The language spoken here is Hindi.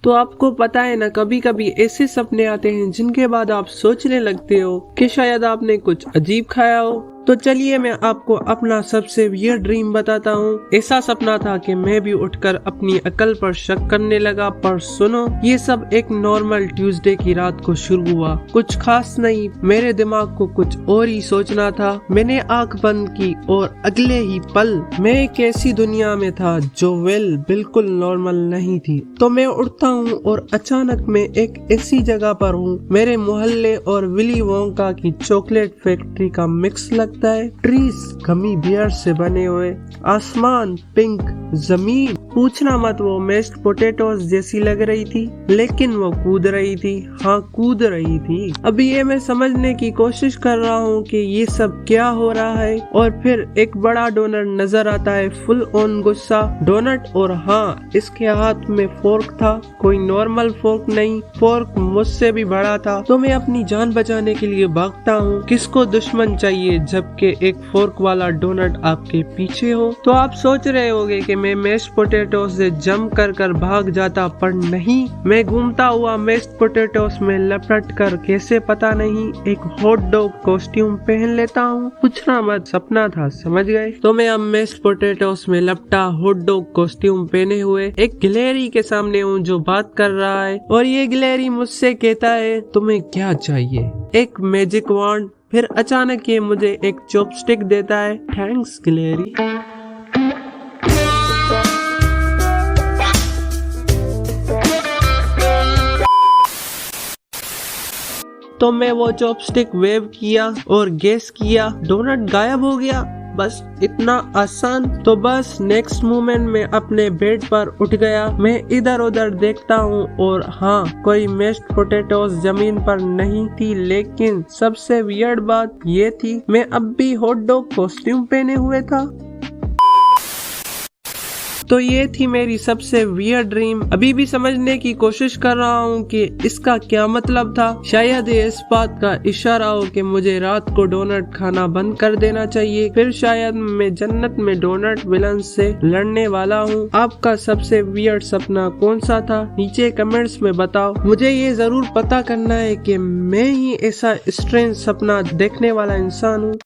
तो आपको पता है ना, कभी कभी ऐसे सपने आते हैं जिनके बाद आप सोचने लगते हो कि शायद आपने कुछ अजीब खाया हो। तो चलिए मैं आपको अपना सबसे वियर्ड ड्रीम बताता हूँ। ऐसा सपना था कि मैं भी उठकर अपनी अकल पर शक करने लगा। पर सुनो, ये सब एक नॉर्मल ट्यूसडे की रात को शुरू हुआ। कुछ खास नहीं, मेरे दिमाग को कुछ और ही सोचना था। मैंने आंख बंद की और अगले ही पल मैं एक ऐसी दुनिया में था जो बिल्कुल नॉर्मल नहीं थी। तो मैं उठता हूँ और अचानक मैं एक ऐसी जगह पर हूँ। मेरे मोहल्ले और विली वोंका की चॉकलेट फैक्ट्री का मिक्स लगता है। ट्रीज गमी बियर से बने हुए, आसमान पिंक, जमीन पूछना मत वो मैश्ड पोटैटोज जैसी लग रही थी, लेकिन वो कूद रही थी। हाँ, कूद रही थी। अभी ये मैं समझने की कोशिश कर रहा हूँ कि ये सब क्या हो रहा है। और फिर एक बड़ा डोनट नजर आता है, फुल ऑन गुस्सा डोनट। और हाँ, इसके हाथ में फोर्क था, कोई नॉर्मल फोर्क नहीं, फोर्क मुझसे भी बड़ा था। तो मैं अपनी जान बचाने के लिए भागता हूँ। किसको दुश्मन चाहिए जबकि एक फोर्क वाला डोनट आपके पीछे हो। तो आप सोच रहे होंगे कि मैं मैश्ड पोटैटो से जंप कर भाग जाता, पर नहीं, मैं घूमता हुआ मैश्ड पोटैटोस में लपट कर, कैसे पता नहीं, एक हॉट डॉग कॉस्ट्यूम पहन लेता हूँ। पूछना मत, सपना था, समझ गए। तो मैं अब मैश्ड पोटैटोस में लपटा हॉट डॉग कॉस्ट्यूम पहने हुए एक गिलहरी के सामने हूँ जो बात कर रहा है। और ये गिलहरी मुझसे कहता है, तुम्हें क्या चाहिए? एक मैजिक वॉन्ड। फिर अचानक ये मुझे एक चॉपस्टिक देता है। थैंक्स गिलहरी। तो मैं वो चॉपस्टिक वेव किया और गेस किया, डोनट गायब हो गया। बस इतना आसान। तो बस नेक्स्ट मोमेंट में अपने बेड पर उठ गया। मैं इधर उधर देखता हूँ और हाँ, कोई मैश्ड पोटैटोस जमीन पर नहीं थी। लेकिन सबसे वियर्ड बात ये थी, मैं अब भी हॉट डॉग कॉस्ट्यूम पहने हुए था। तो ये थी मेरी सबसे वियर्ड ड्रीम। अभी भी समझने की कोशिश कर रहा हूँ कि इसका क्या मतलब था। शायद ये इस बात का इशारा हो कि मुझे रात को डोनट खाना बंद कर देना चाहिए। फिर शायद मैं जन्नत में डोनट विलन से लड़ने वाला हूँ। आपका सबसे वियर्ड सपना कौन सा था? नीचे कमेंट्स में बताओ। मुझे ये जरूर पता करना है कि मैं ही ऐसा स्ट्रेंज सपना देखने वाला इंसान हूँ।